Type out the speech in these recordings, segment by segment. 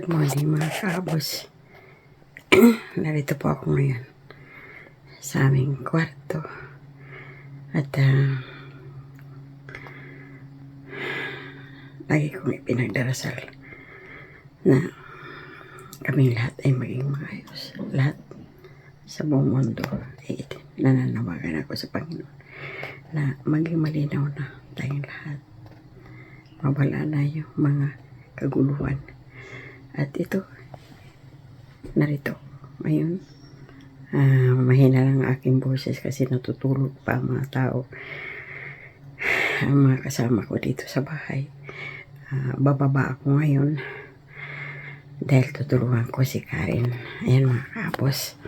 Good morning mga kabos. Narito po ako ngayon sa aming kwarto. At lagi kong ipinagdarasal na kaming lahat ay maging maayos. Lahat sa buong mundo ay nananawagan ako sa Panginoon na maging malinaw na tayong lahat. Mawala na yung mga kaguluhan. At ito, narito. Ngayon, mahina lang ang aking boses kasi natutulog pa ang mga tao. Ang mga kasama ko dito sa bahay. Bababa ako ngayon dahil tutulungan ko si Karen. Ayan mga kapos.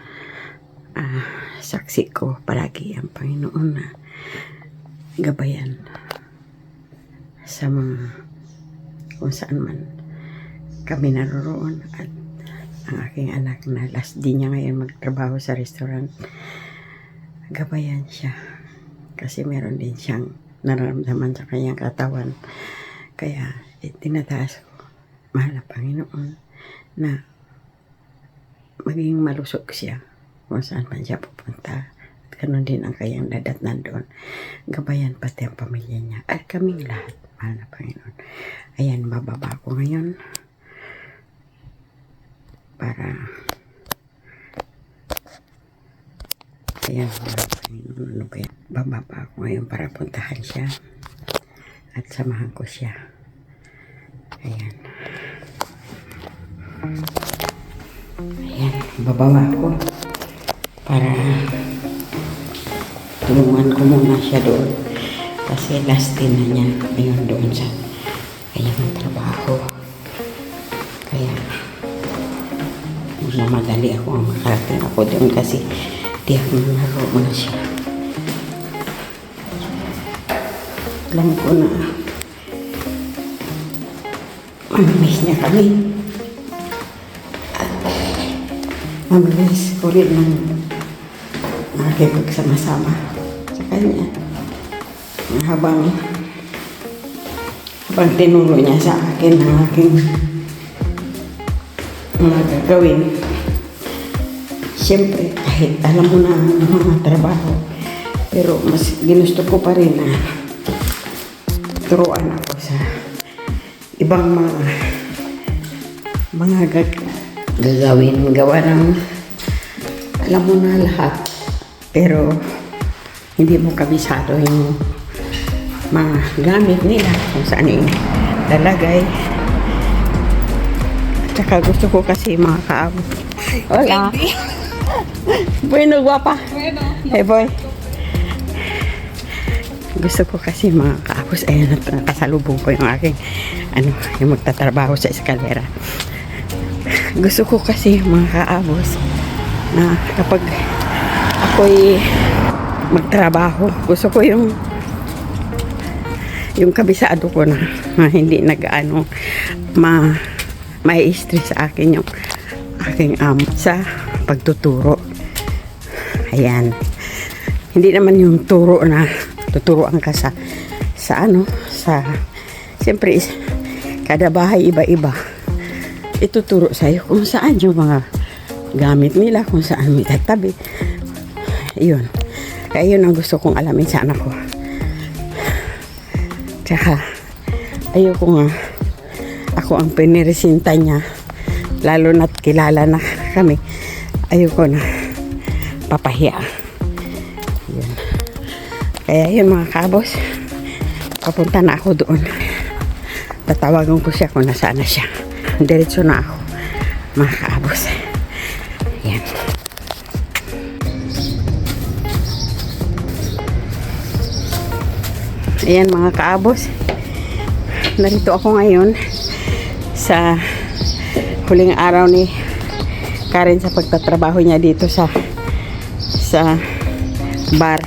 Saksi ko palagi ang Panginoon na gabayan sa mga kung saan man kami naroroon, at ang aking anak na last day niya ngayon magtrabaho sa restaurant, gabayan siya kasi meron din siyang nararamdaman sa kanyang katawan. Kaya tinataas ko, mahal na Panginoon, na maging malusog siya kung saan man siya pupunta. At ganun din ang kanyang dadatnan doon. Gabayan pati ang pamilya niya at kaming lahat, mahal na Panginoon. Ayan, bababa ko ngayon para ayan, ano ba yan? Bababa ako ngayon para puntahan siya at samahan ko siya. Ayan, bababa ako para tulungan ko muna siya doon kasi last day na niya ngayon doon sa kanyang trabaho. Kaya madali ako ang makarating ako doon kasi tiyak na naroon na siya. Alam ko na mamimiss niya kami at mamimiss ko rin ng aking pagsama-sama sa kanya habang tinuro niya sa akin ang aking mga gagawin. Siyempre, kahit alam mo na ang mga trabaho, pero mas ginusto ko pa rin na turuan ako sa ibang mga gagawin. Gawa ng alam mo na lahat, pero hindi mo kabisado yung mga gamit nila kung saan yung lalagay. At saka gusto ko kasi mga kaabo. Hola. Bueno, guapa. Bueno. Hey boy. Gusto ko kasi mga kaabos, ayan, nakasalubong ko yung aking yung magtatrabaho sa eskalera. Gusto ko kasi mga kaabos na kapag ako'y magtrabaho, gusto ko yung kabisado ko na hindi nag-ano may stress sa akin yung aking sa pagtuturo. Ayan, hindi naman yung turo na tuturuan ka sa siyempre kada bahay iba-iba, ituturo sa'yo kung saan yung mga gamit nila, kung saan may tatabi. Yun, kaya yun ang gusto kong alamin sa anak ko. Tsaka ayoko nga ako ang piniresinta niya, lalo na't kilala na kami, ayoko na papahiya. Yun. Kaya yun mga kabos, papunta na ako doon. Tatawagan ko siya kung nasaan na siya. Diretso na ako mga kabos. Yan. Ayan mga kaabos, narito ako ngayon sa huling araw ni Karen sa pagtatrabaho niya dito sa bar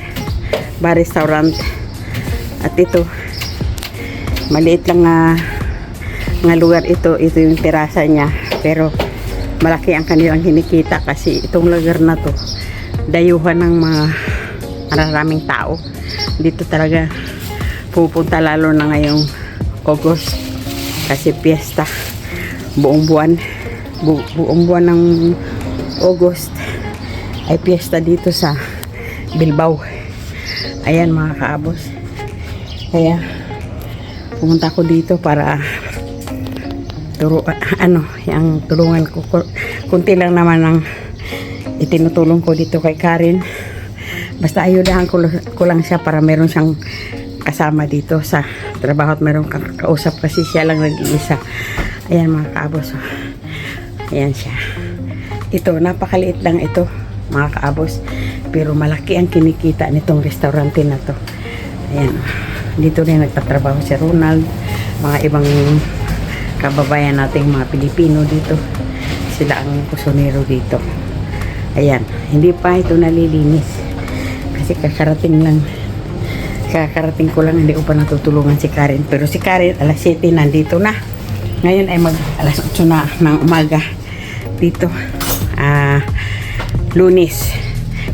restaurant. At ito, maliit lang nga lugar ito yung terasa niya, pero malaki ang kanilang kinikita kasi itong lugar na to dayuhan ng mga maraming tao dito talaga pupunta, lalo na ngayong August kasi piyesta buong buwan. buong buwan ng August ay piyesta dito sa Bilbao. Ayan mga kaabos. Kaya pumunta ko dito para yung tulungan ko. Kunti lang naman ang itinutulong ko dito kay Karen. Basta ayudahan ko lang siya para meron siyang kasama dito sa trabaho at meron kausap kasi siya lang nag-iisa. Ayan mga kaabos. Ayan siya. Ito, napakaliit lang ito mga kaabos. Pero malaki ang kinikita nitong restaurante na to. Ayan. Dito rin nagtatrabaho si Ronald. Mga ibang kababayan nating mga Pilipino dito. Sila ang kusonero dito. Ayan. Hindi pa ito nalilinis. Kasi kakarating ko lang, hindi ko pa natutulungan si Karen. Pero si Karen, alas 7 nandito na. Ngayon ay alas 8 na ng umaga. Dito. Lunes.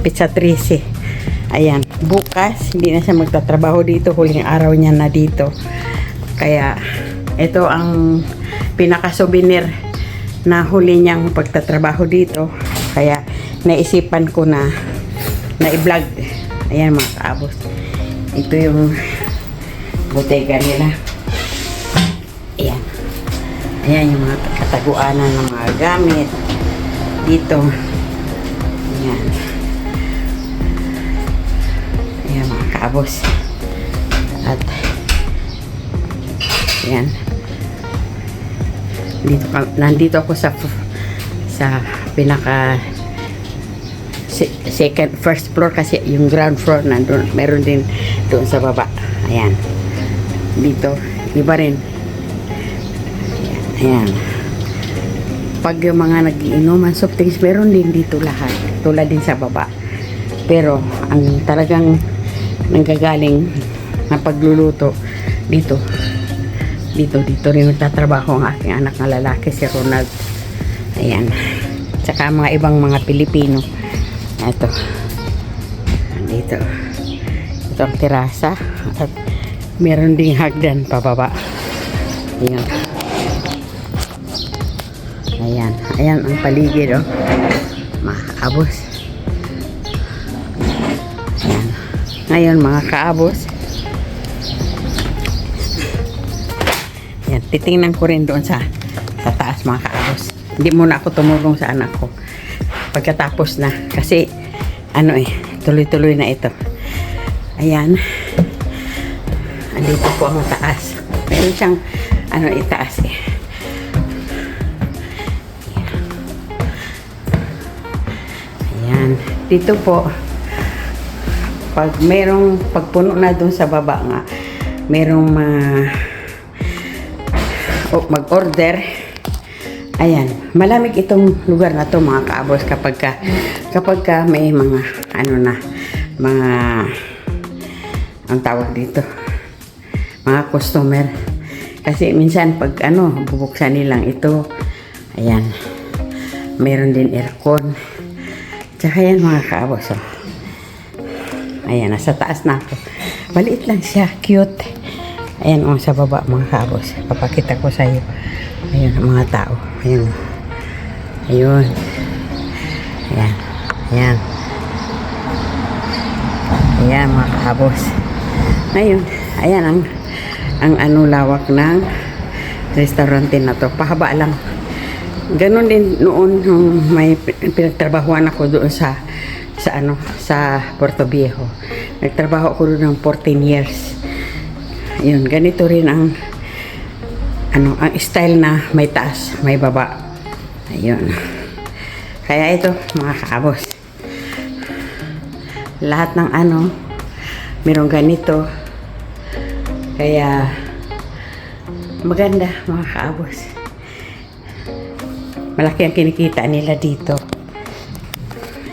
Pizza 13. Ayan. Bukas, hindi na siya magtatrabaho dito. Huling araw niya na dito. Kaya, ito ang pinaka-souvenir na huli niyang pagtatrabaho dito. Kaya, naisipan ko na i-vlog. Ayan mga kaabos. Ito yung botega nila. Ayan. Ayan yung mga kataguanan ng mga gamit. Dito. Ayan. Ayan mga kaabos. At ayan. Nandito ako sa pinaka first floor kasi yung ground floor nandun, meron din doon sa baba. Ayan. Dito, iba rin. Ayan. Pag yung mga nagiinuman soft drinks, meron din dito lahat. Tulad din sa baba. Pero, ang talagang nanggagaling na pagluluto dito rin nagtatrabaho ang aking anak na lalaki, si Ronald. Ayan. Tsaka mga ibang mga Pilipino. Ito. Dito. Ito ang terasa. At meron ding hagdan pababa. Ayan. Ayan. Ayan ang paligid, oh. Mga kaabos. Ayan. Ngayon, mga kaabos. Ayan. Titingnan ko rin doon sa taas, mga kaabos. Hindi muna ako tumulong sa anak ko. Pagkatapos na. Kasi, tuloy-tuloy na ito. Ayan. Andito po ang taas. Meron siyang, itaas eh. Ayan. Dito po, pagpuno na dun sa baba nga, merong mag-order. Ayan, malamig itong lugar na to mga kaabos kapag ka may mga ang tawag dito, mga customer. Kasi minsan pag bubuksan nilang ito, ayan, meron din aircon. Tsaka yan mga kaabos, oh. Ayan, nasa taas na ako. Maliit lang siya, cute. Ayan, sa baba mga kaabos. Papakita ko sa iyo. Ayun, ang mga tao. Ayun. Ayun. Ayan. Ayan. Ayan, mga kaabos. Ngayon, ayan ang lawak ng restaurante na to. Pahaba lang. Ganon din noon nung may pinagtrabahuan ako doon sa Puerto Viejo. Nagtrabaho ako doon ng 14 years. Ayun, ganito rin ang style na may taas, may baba. Ayun. Kaya ito, mga kaabos. Lahat ng merong ganito. Kaya, maganda, mga kaabos. Malaki ang kinikita nila dito.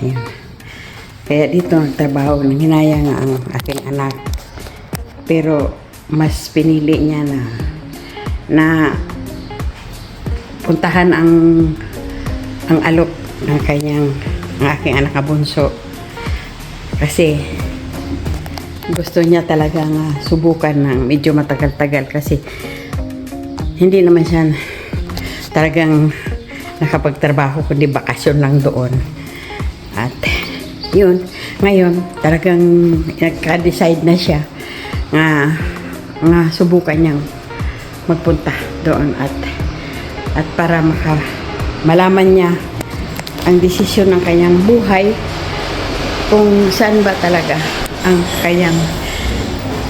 Ayun. Kaya dito, nagtrabaho, hinaya nga ang aking anak. Pero, mas pinili niya na puntahan ang alok ng aking anak na bunso. Kasi gusto niya talaga subukan ng medyo matagal-tagal kasi hindi naman siya talagang nakapagtrabaho kundi bakasyon lang doon. At yun, ngayon talagang nagka-decide na siya nga subukan niyang magpunta doon at para malaman niya ang desisyon ng kanyang buhay, kung saan ba talaga ang kanyang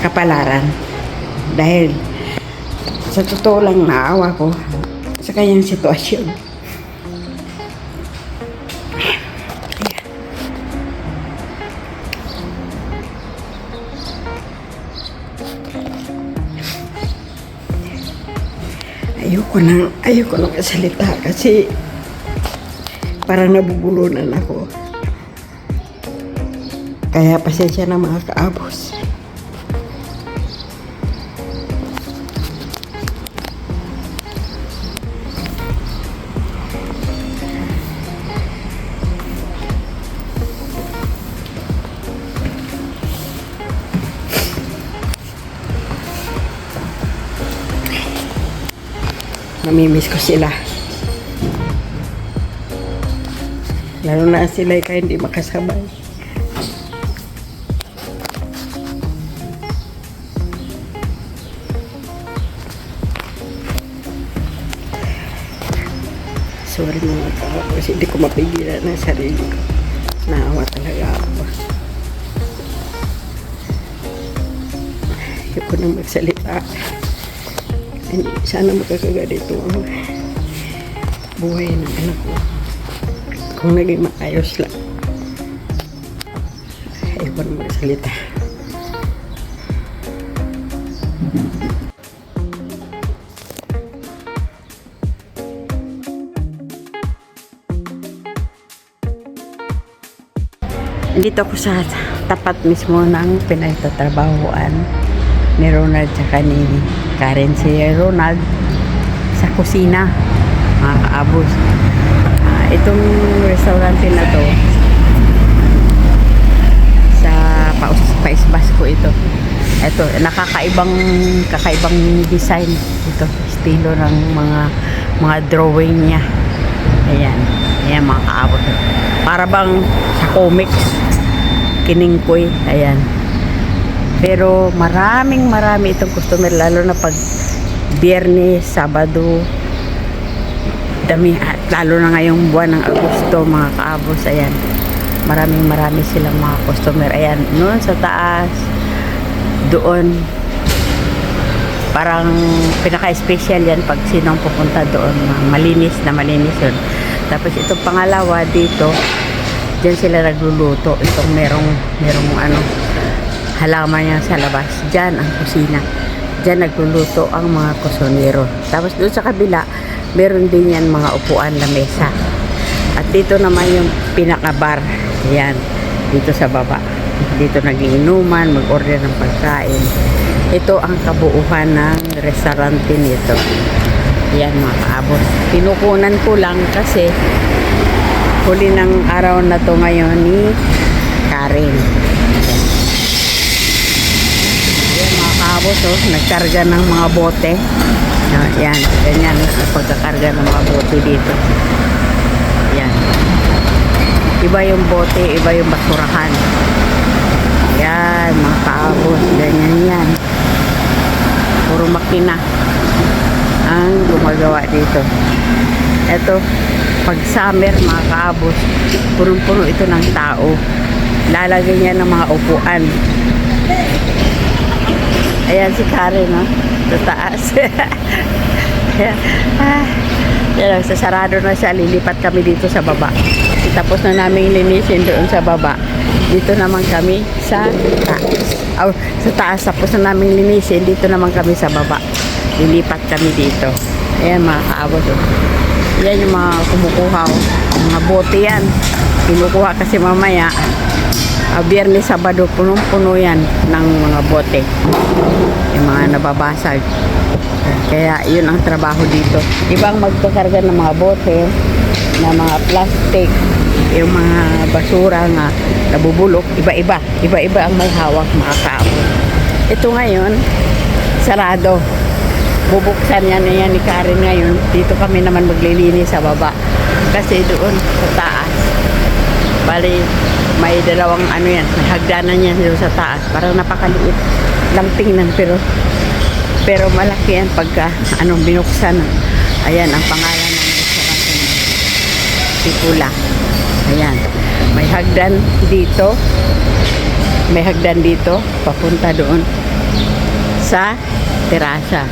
kapalaran. Dahil sa totoo lang naawa ko sa kanyang sitwasyon. Ayoko nang kasalita kasi parang nabubulunan ako. Kaya pasensya na mga kaabos. Namimiss ko sila. Lalo na sila kaya hindi makasabay. Sorry mga tao kasi hindi ko mapigilan ang sarili ko. Naawa talaga ako. Ayoko nang magsalita. Sana magkakaganito ang buhay ng anak ko. Kung naging maayos lang. Ayoko na magsalita. Dito ako sa tapat mismo ng pinagtatrabahuan ni Ronald tsaka ni Karen. Si Ronald sa kusina, mga kaabos. Itong restaurant na to sa Paisbas ko ito. Ito, kakaibang design ito, estilo ng mga drawing niya. Ayan mga kaabos. Para bang sa comics, kiningkoy, ayan. Pero marami itong customer, lalo na pag Biyernes, Sabado, dami, at lalo na ngayong buwan ng Agosto, mga kaabos, ayan. Marami silang mga customer, ayan. Noon sa taas, doon, parang pinaka-special yan pag sinong pupunta doon, malinis yun. Tapos itong pangalawa dito, dyan sila nagluluto. Itong merong halaman niya sa labas. Dyan ang kusina. Dyan nagluluto ang mga kusonero. Tapos doon sa kabila, meron din yan mga upuan, lamesa. At dito naman yung pinaka-bar. Yan. Dito sa baba. Dito nagiinuman, mag-order ng pagkain. Ito ang kabuuhan ng restaurante nito. Yan mga kaabos. Pinukunan ko lang kasi huli ng araw na to ngayon ni Karen. Yan mga kaabos, nagkarga ng mga bote. Yan, ganyan ang pagkakarga ng mga bote dito. Yan. Iba yung bote, iba yung basurahan. Yan mga kaabos, ganyan yan. Puro makina ang gumagawa dito. Ito, pag summer mga kaabos, punong-puno ito ng tao. Lalagay niya ng mga upuan. Ayan si Karen, no? Sa taas. Yan, sasarado na siya. Lilipat kami dito sa baba. Tapos na namin linisin doon sa baba. Dito naman kami sa taas. Sa taas, tapos na namin linisin. Dito naman kami sa baba. Lilipat kami dito. Ayan mga kaabos. Yan yung mga kumukuha. Mga bote yan. Kinukuha kasi mamaya. Biyernes, Sabado, punong-puno yan ng mga bote. Yung mga nababasag. Kaya yun ang trabaho dito. Ibang magkakarga ng mga bote, na mga plastic, yung mga basura nga nabubulok. Iba-iba ang may hawak mga kaabos. Ito ngayon, sarado. bubuksan yan na yan ni Karen ngayon. Dito kami naman maglilinis sa baba. Kasi doon sa taas. Bali, may dalawang ano yan. May hagdanan yan doon sa taas. Parang napakaliit lang tingnan. Pero malaki yan pagka binuksan. Ayan, ang pangalan ng restaurant na Pipula. Ayan. May hagdan dito. May hagdan dito. Papunta doon sa terasa.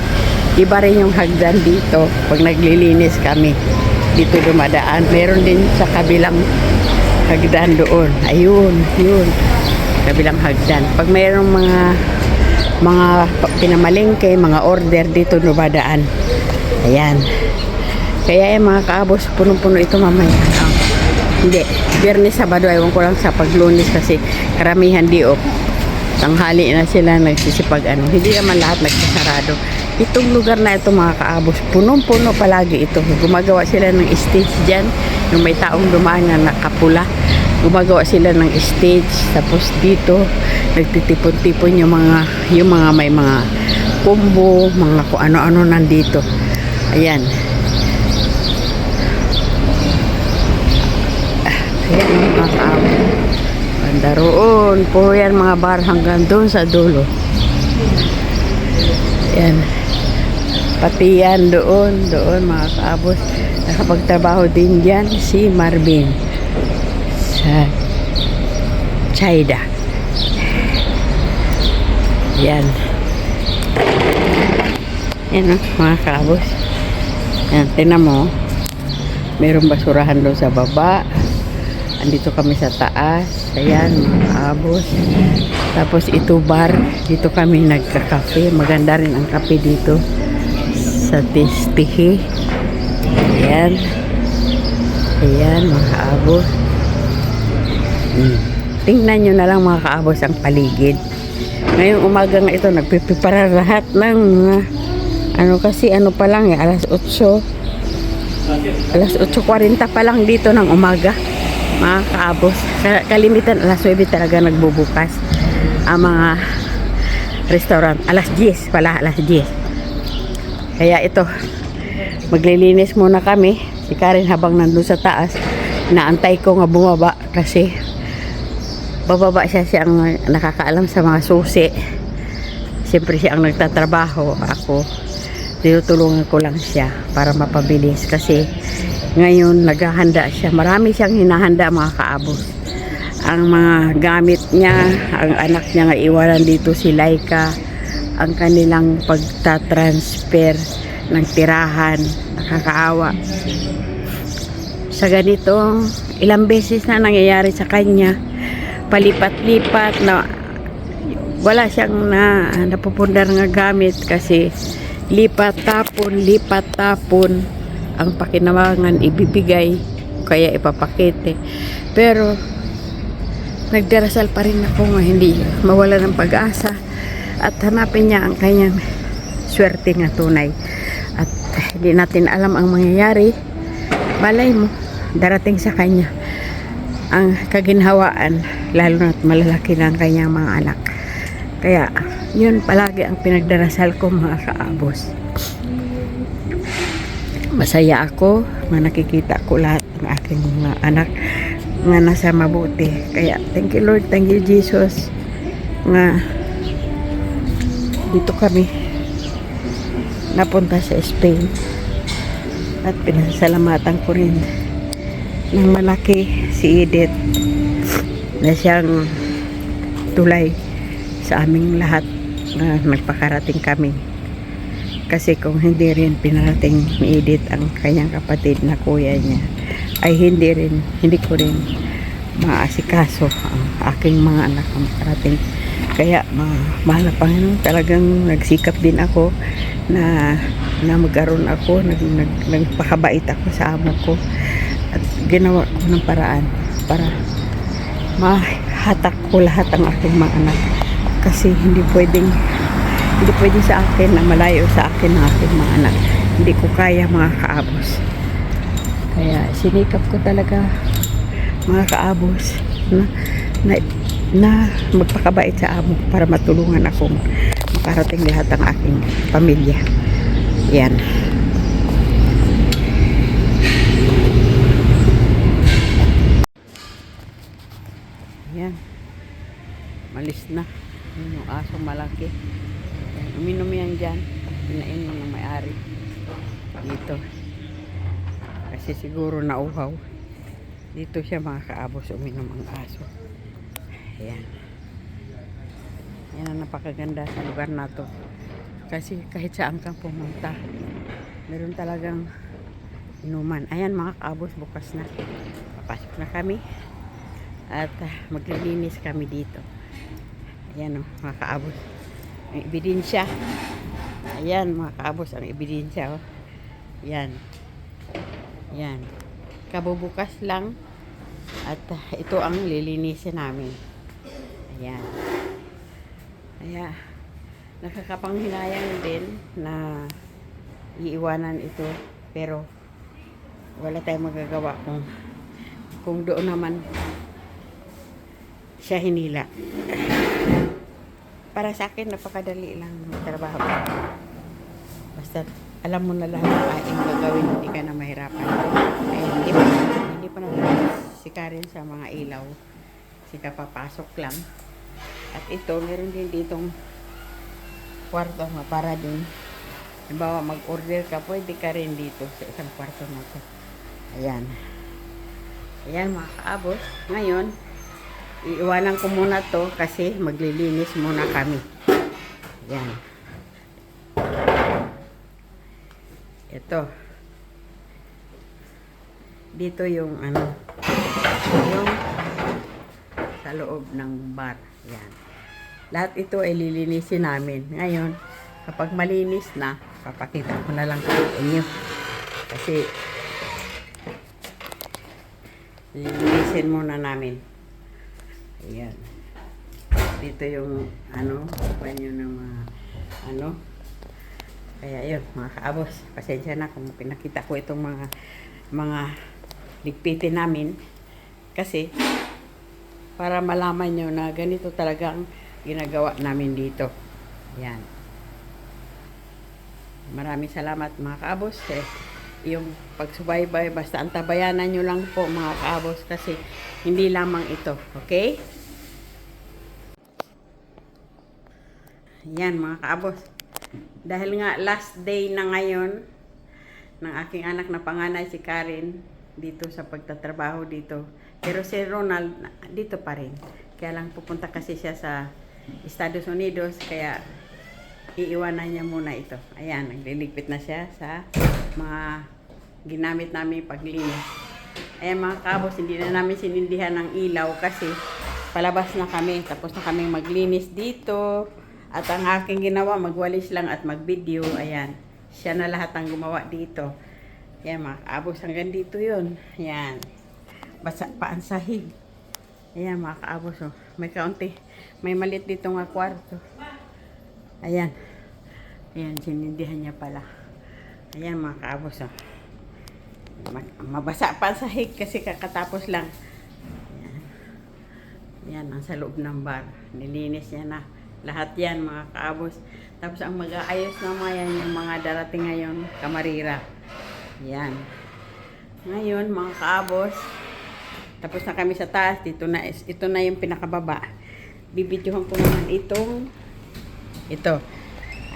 Iba rin yung hagdan dito pag naglilinis kami. Dito dumadaan. Meron din sa kabilang hagdan doon. Ayun, yun. Kabilang hagdan. Pag mayroong mga pinamalingke, mga order dito dumadaan. Ayan. Kaya yung mga kaabos, punong-puno ito mamaya. Hindi. Biyernes, Sabado, ewan ko lang sa Paglunes kasi karamihan di off. Tanghali na sila nagsisipag Hindi naman lahat nagsasarado. Itong lugar na ito mga kaabos, punong-puno palagi ito. Gumagawa sila ng stage dyan. Yung may taong dumaan na nakapula. Gumagawa sila ng stage. Tapos dito, nagtitipon-tipon yung mga may mga kumbo, mga kung ano-ano nandito. Ayan. Ayan mga kaabos. Banda roon. Puro yan mga bar hanggang doon sa dulo. Ayan. Pati yan doon mga kaabos. Nakapagtrabaho din dyan si Marvin sa China. Yan. Yan mga kaabos. Yan, tinan mo. Merong basurahan doon sa baba. Andito kami sa taas. Ayan mga kaabos. Tapos ito bar. Dito kami nagka-cafe. Maganda rin ang kape dito sa Tistihi. Ayan. Ayan mga kaabos. Tingnan nyo na lang mga kaabos ang paligid. Ngayong umaga nga ito nagpipipara lahat ng kasi pa lang alas 8:40 pa lang dito ng umaga mga kaabos. Kalimitan alas 9 talaga nagbubukas ang mga restaurant. Alas 10 pala, alas 10. Kaya ito, maglilinis muna kami. Si Karen habang nandun sa taas, naantay ko nga bumaba kasi bababa siya ang nakakaalam sa mga susi. Siyempre siya ang nagtatrabaho. Ako, tinutulungan ko lang siya para mapabilis kasi ngayon naghahanda siya. Marami siyang hinahanda mga kaabos. Ang mga gamit niya, ang anak niya nga iwanan dito si Laika, ang kanilang pagtatransfer ng tirahan, nakakaawa. Sa ganito, ilang beses na nangyayari sa kanya, palipat-lipat na wala siyang napupundar nga gamit kasi lipat tapon ang pakinabangan ibibigay kaya ipapakete. Pero nagdarasal pa rin ako nga hindi mawala ng pag-asa at hanapin niya ang kanyang swerte nga tunay. At hindi natin alam ang mangyayari. Balay mo, darating sa kanya ang kaginhawaan, lalo na't malalaki na ang kanyang mga anak. Kaya yun palagi ang pinagdarasal ko mga kaabos. Masaya ako na nakikita ko lahat ng aking mga anak nga nasa mabuti. Kaya thank you Lord, thank you Jesus nga dito kami napunta sa Spain at pinasalamatan ko rin ng malaki si Edith na siyang tulay sa aming lahat na nagpakarating kami. Kasi kung hindi rin pinarating ni Edith ang kanyang kapatid na kuya niya, ay hindi ko rin maasikaso ang aking mga anak na makarating. Kaya mahal na Panginoon, talagang nagsikap din ako na magkaroon ako, nagpakabait ako sa amo ko at ginawa ko ng paraan para mahatak ko lahat ang aking mga anak. Kasi hindi pwede sa akin na malayo sa akin ang aking mga anak. Hindi ko kaya mga kaabos. Kaya sinikap ko talaga mga kaabos na magpakabait sa amo para matulungan akong makarating lahat ang aking pamilya. Yan. Yan. Malis na. Yun yung asong malaki. Yan. Uminom yan dyan. Pinainom ng may-ari. Dito. Kasi siguro nauhaw. Dito siya makakaabos uminom ang aso. Ayan. Yan ang napakaganda sa lugar na to. Kasi kahit saan kang pumunta, meron talagang inuman. Ayan mga kaabos, bukas na. Papasok na kami. At maglilinis kami dito. Ayan o, mga kaabos. Ang ebidensya. Ayan mga kaabos, ang ebidensya o. Yan. Yan. Kabubukas lang. At ito ang lilinisin namin. Ayan. Kaya nakakapanghinayang din na iiwanan ito. Pero wala tayong magagawa kung doon naman siya hinila. Para sa akin, napakadali lang magtrabaho. Basta alam mo na lahat ng ating gagawin, hindi ka na mahirapan. Ay, hindi pa na sikarin sa mga ilaw. Sika papasok lang. At ito, meron din ditong kwarto para din. Halimbawa, mag-order ka, pwede ka rin dito sa isang kwarto na to. Ayan. Ayan mga kaabos. Ngayon, iiwanan ko muna to kasi maglilinis muna kami. Ayan. Ito. Dito yung yung sa loob ng bar. Ayan. Lahat ito ay lilinisin namin. Ngayon, kapag malinis na, papakita ko na lang sa inyo. Kasi lilinisin muna namin. Ayan. Dito yung banyo ng mga kaya yun mga kaabos, pasensya na kung pinakita ko itong mga ligpitin namin kasi para malaman nyo na ganito talagang ginagawa namin dito. Ayan. Maraming salamat mga kaabos yung pagsubaybay, basta antabayanan nyo lang po mga kaabos kasi hindi lamang ito, okay? Yan mga kaabos, dahil nga last day na ngayon ng aking anak na panganay si Karen dito sa pagtatrabaho dito, pero si Ronald dito pa rin, kaya lang pupunta kasi siya sa Estados Unidos, kaya iiwanan niya muna ito. Ayan, nagliligpit na siya sa mga ginamit namin paglinis. Ayan mga kabos, hindi na namin sinindihan ng ilaw kasi palabas na kami. Tapos na kami maglinis dito. At ang aking ginawa, magwalis lang at mag-video. Ayan, siya na lahat ang gumawa dito. Ayan mga kabos, hanggang dito yun. Ayan, basa pa ang sahig. Ayan mga kaabos, oh. May kaunti, may malit dito nga kwarto. Ayan. Ayan, sinindihan niya pala. Ayan mga kaabos, oh. Mabasa pa ang sahig kasi kakatapos lang. Ayan. Ayan, ang sa loob ng bar. Nilinis niya na. Lahat yan mga kaabos. Tapos ang mag-aayos naman yan yung mga darating ngayon, kamarira. Ayan. Ngayon mga kaabos, tapos na kami sa taas. Ito na yung pinakababa. Bibidyohan ko naman ito.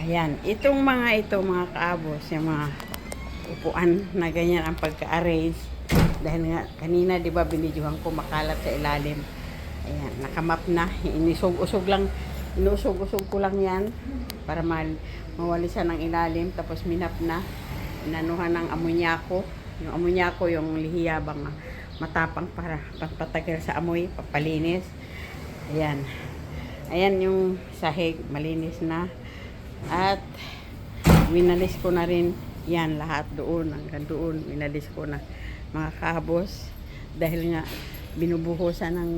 Ayan. Itong mga kaabos. Yung mga upuan na ganyan ang pagka-arrange. Dahil nga, kanina diba binidyohan ko makalat sa ilalim. Ayan. Nakamap na. Inusog-usog ko lang yan. Para mawali siya ng ilalim. Tapos minap na. Inanuhan ng amonyako. Yung amonyako, yung lihiyabang matapang para pagpatagal sa amoy, papalinis. Ayan. Ayan yung sahig, malinis na. At winalis ko na rin yan lahat doon, hanggang doon. Winalis ko na mga kabos. Dahil nga binubuhusan ng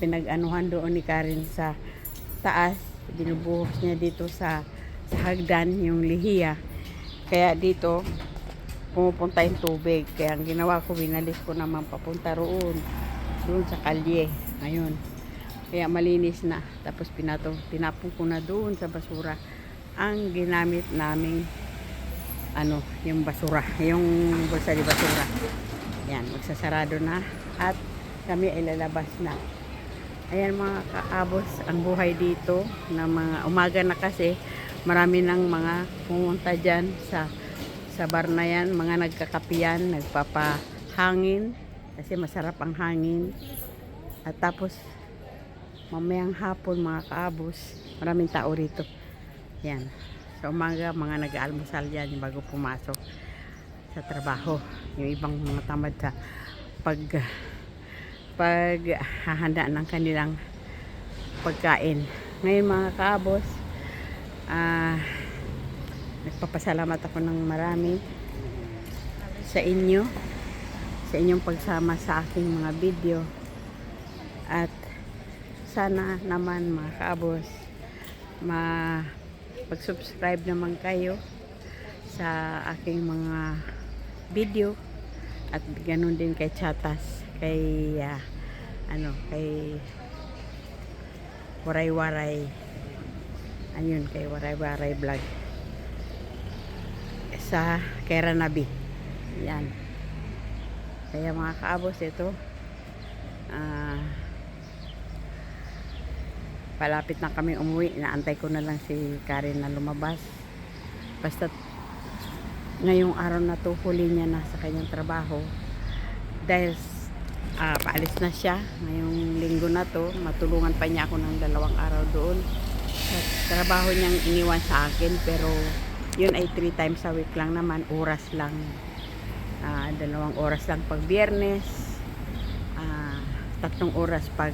pinag-anuhan doon ni Karen sa taas. Binubuhos niya dito sa hagdan yung lihiya. Kaya dito pumupunta yung tubig. Kaya ang ginawa ko, winalis ko naman papunta roon. Doon sa kalye. Ngayon. Kaya malinis na. Tapos tinapon ko na doon sa basura ang ginamit naming ano, yung basura, yung bulsa de basura. Yan, magsasarado na at kami ay lalabas na. Ayan mga kaabos, ang buhay dito na mga umaga na kasi marami ng mga pumunta dyan sa bar na yan, mga nagkakapiyan, nagpapahangin kasi masarap ang hangin. At tapos mamayang hapon mga kaabos, maraming tao rito. Yan, sa umaga mga nag-aalmusal yan bago pumasok sa trabaho. Yung ibang mga tamad sa paghahanda ng kanilang pagkain. Ngayon mga kaabos, nagpapasalamat ako ng marami sa inyo, sa inyong pagsama sa aking mga video. At sana naman mga kaabos, mag-subscribe naman kayo sa aking mga video at ganun din kay Chatas, kay kay Waray-Waray, ayun, kay Waray-Waray vlog, sa kay Ranabi. Yan, kaya mga kaabos, ito palapit na kami umuwi. Inaantay ko na lang si Karen na lumabas. Basta ngayong araw na to, huli niya na sa kanyang trabaho dahil paalis na siya ngayong linggo na to. Matulungan pa niya ako ng 2 araw doon sa trabaho niyang iniwan sa akin, pero yun ay 3 times a week lang naman, oras lang, 2 oras lang pag Biyernes, 3 oras pag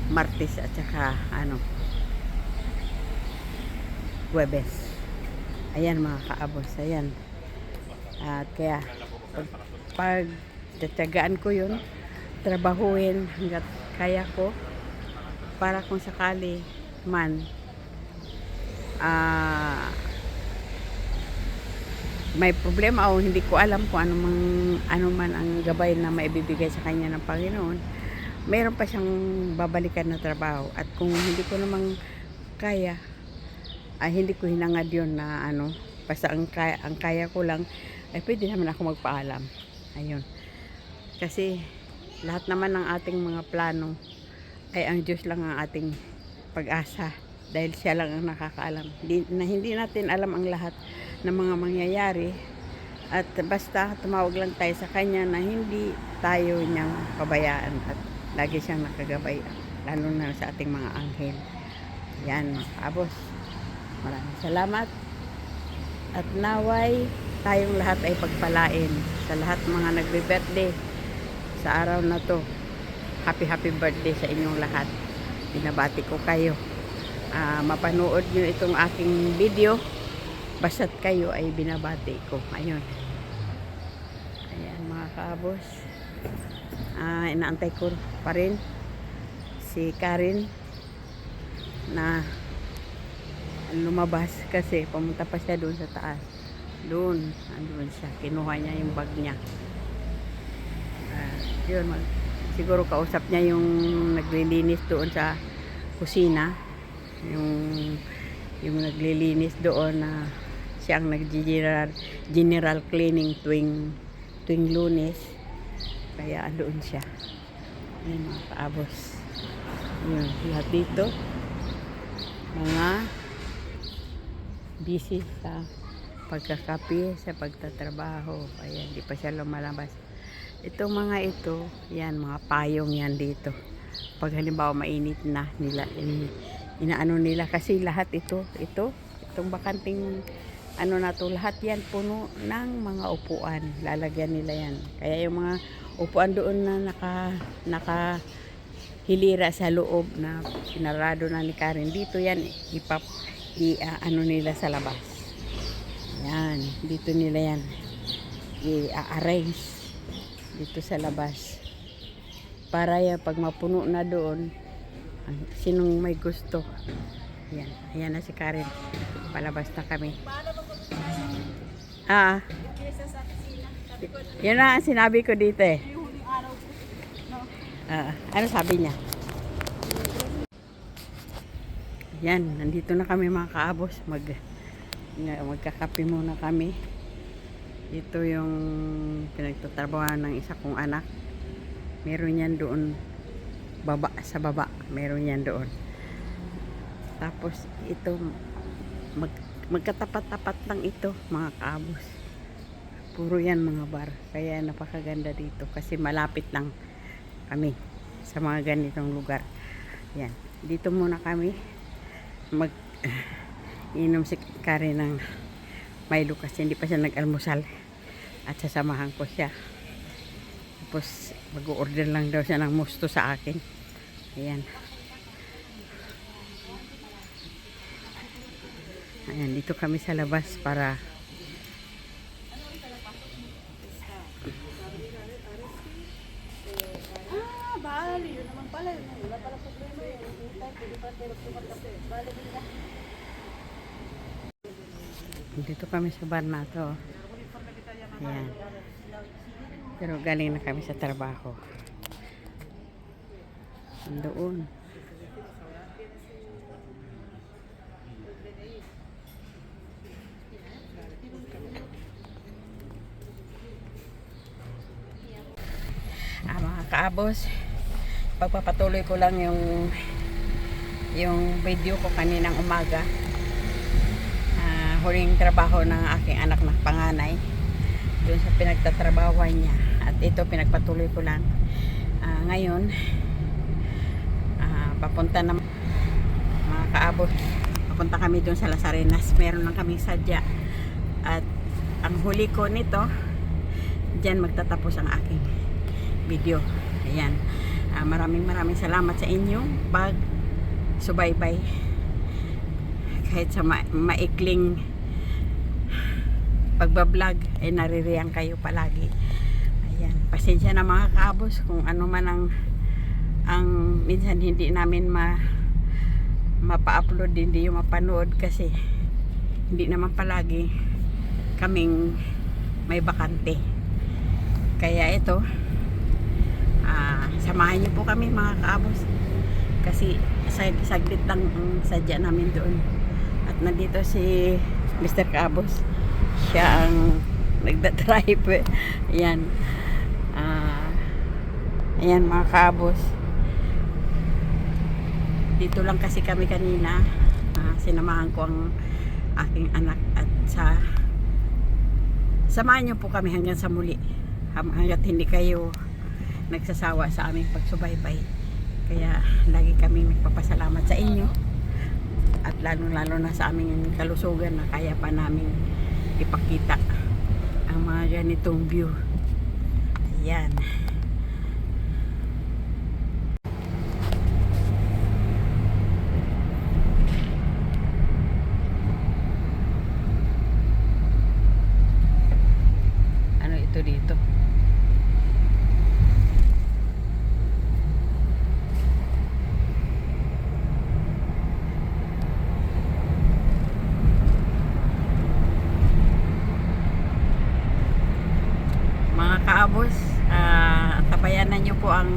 Martes at saka Huwebes. Ayan mga kaabos, ayan. At kaya pag tatagaan ko yun, trabahuin hanggat kaya ko, para kung sakali man may problema o hindi ko alam kung ano man ang gabay na maibibigay sa kanya ng Panginoon, mayroon pa siyang babalikan na trabaho. At kung hindi ko namang kaya, hindi ko hinangad yun na basta ang kaya ko lang, ay pwede naman ako magpaalam. Ayun, kasi lahat naman ng ating mga plano ay ang Diyos lang ang ating pag-asa, dahil siya lang ang nakakaalam. Hindi natin alam ang lahat ng mga mangyayari, at basta tumawag lang tayo sa Kanya na hindi tayo niyang pabayaan at lagi siyang nakagabay, lalo na sa ating mga anghel. Yan mga kaabos, maraming salamat at naway tayong lahat ay pagpalain. Sa lahat mga nagbe-birthday sa araw na to, happy birthday sa inyong lahat. Binabati ko kayo. Mapanood nyo itong aking video, basta't kayo ay binabati ko. Ayun, ayan mga kaabos, inaantay ko pa rin si Karen na lumabas kasi pumunta pa siya doon sa taas. Doon siya, kinuha niya yung bag niya. Yun, siguro kausap niya yung naglilinis doon sa kusina, yung naglilinis doon, na siya ang general cleaning tuwing Lunes, kaya doon siya. Ayun mga kaabos, yun, lahat dito mga busy sa pagkakape, sa pagtatrabaho. Ayan, di pa siya lumalabas. Itong mga ito, yan, mga payong yan dito. Pag halimbawa mainit na nila, inaano nila, kasi lahat itong bakanting na to, lahat yan puno ng mga upuan. Lalagyan nila yan. Kaya yung mga upuan doon na nakahilira sa loob na pinarado na ni Karen, dito yan nila sa labas. Yan, dito nila yan i-arrange dito sa labas, para yan pag mapuno na doon, sinong may gusto. Yan, ayan na si Karen, palabas na kami. Yun na ang sinabi ko dito eh. Ano sabi niya? Yan, nandito na kami mga kaabos, Magkakape muna kami. Ito yung pinagtatrabaho ng isa kong anak. Meron yan doon sa baba. Meron yan doon. Tapos ito magkatapat-tapat lang ito, mga kaabos. Puro yan mga bar. Kaya napakaganda dito kasi malapit lang kami sa mga ganitong lugar. Yan. Dito muna kami inom si Karen ng Milo kasi hindi pa siya nag-almusal at sasamahan ko siya. Tapos mag-order lang daw siya ng musto sa akin. Ayan. Ayan, dito kami sa labas para bali, yun naman pala. Wala pala problema yun. Dito kami sa bar na to. Ayan. Pero galing na kami sa trabaho. Doon. Mga kaabos, pagpapatuloy ko lang yung video ko kaninang umaga. Huling trabaho ng aking anak na panganay doon sa pinagtatrabahuan niya, at ito pinagpatuloy ko lang. Ngayon papunta na mga kaabos, papunta kami doon sa Las Arenas. Meron lang kaming sadya at ang huli ko nito, dyan magtatapos ang aking video. Ayan. Maraming salamat sa inyong subaybay kahit sa maikling pagbablog ay naririyang kayo palagi. Ayan, pasensya na mga kaabos kung ano man ang minsan hindi namin mapa-upload, hindi yung mapanood kasi hindi naman palagi kaming may bakante. Kaya ito, samahan niyo po kami mga kaabos kasi saglit lang ang sadya namin doon. At nandito si Mr. Kaabos, siya ang nagdadrive. Ayan. Ayan mga kaabos, dito lang kasi kami kanina. Sinamahan ko ang aking anak at samahan niyo po kami hanggang sa muli, hanggat hindi kayo nagsasawa sa aming pagsubaybay. Kaya lagi kami magpapasalamat sa inyo at lalo na sa aming kalusugan na kaya pa namin ipakita ang mga ganitong view. Ayan. Ano ito dito? Kaabos, tabayanan nyo po ang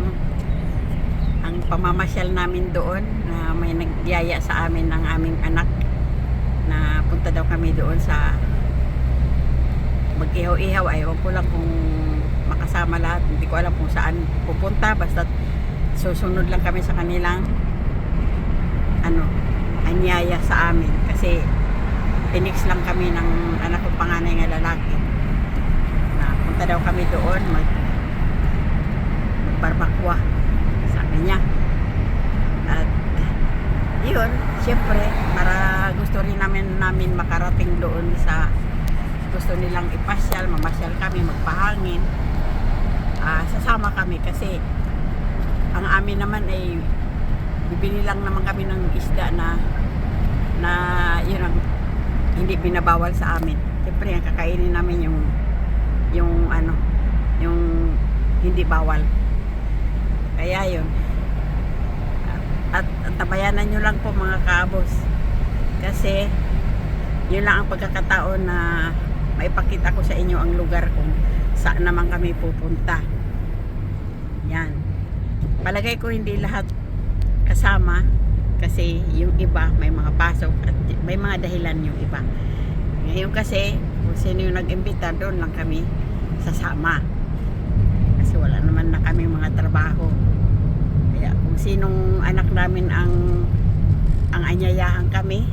pamamasyal namin doon na may nagyaya sa amin ng aming anak na punta daw kami doon sa mag-ihaw-ihaw. Ayaw ko lang kung makasama lahat, hindi ko alam kung saan pupunta, basta susunod lang kami sa kanilang anyaya sa amin kasi tinix lang kami ng anak ko panganay nga lalaki. Punta daw kami doon magbarbakwa, sabi niya. At yun, syempre para gusto rin namin makarating doon sa gusto nilang ipasyal, mamasyal kami, magpahangin. Sasama kami kasi ang amin naman ay bibili lang naman kami ng isda na yun ang hindi binabawal sa amin. Syempre ang kakainin namin yung hindi bawal. Kaya yun. At tabayanan nyo lang po mga kaabos kasi yun lang ang pagkakataon na maipakita ko sa inyo ang lugar kung saan naman kami pupunta. Yan. Palagay ko hindi lahat kasama kasi yung iba may mga pasok at may mga dahilan yung iba. Ngayon kasi, kung sino yung nag-imbita, doon lang kami sasama. Kasi wala naman na kami mga trabaho. Kaya kung sinong anak namin ang anyayahan kami,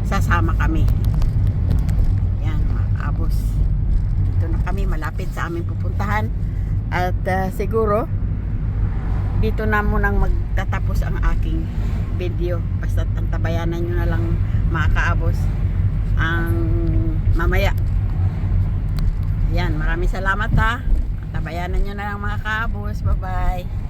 sasama kami. Yan mga kaabos. Dito na kami, malapit sa aming pupuntahan. At siguro, dito na munang magtatapos ang aking video. Basta tantabayanan nyo na lang mga kaabos ang mamaya. Yan, maraming salamat ha. Tabayanan nyo na lang mga kaabos. Bye bye.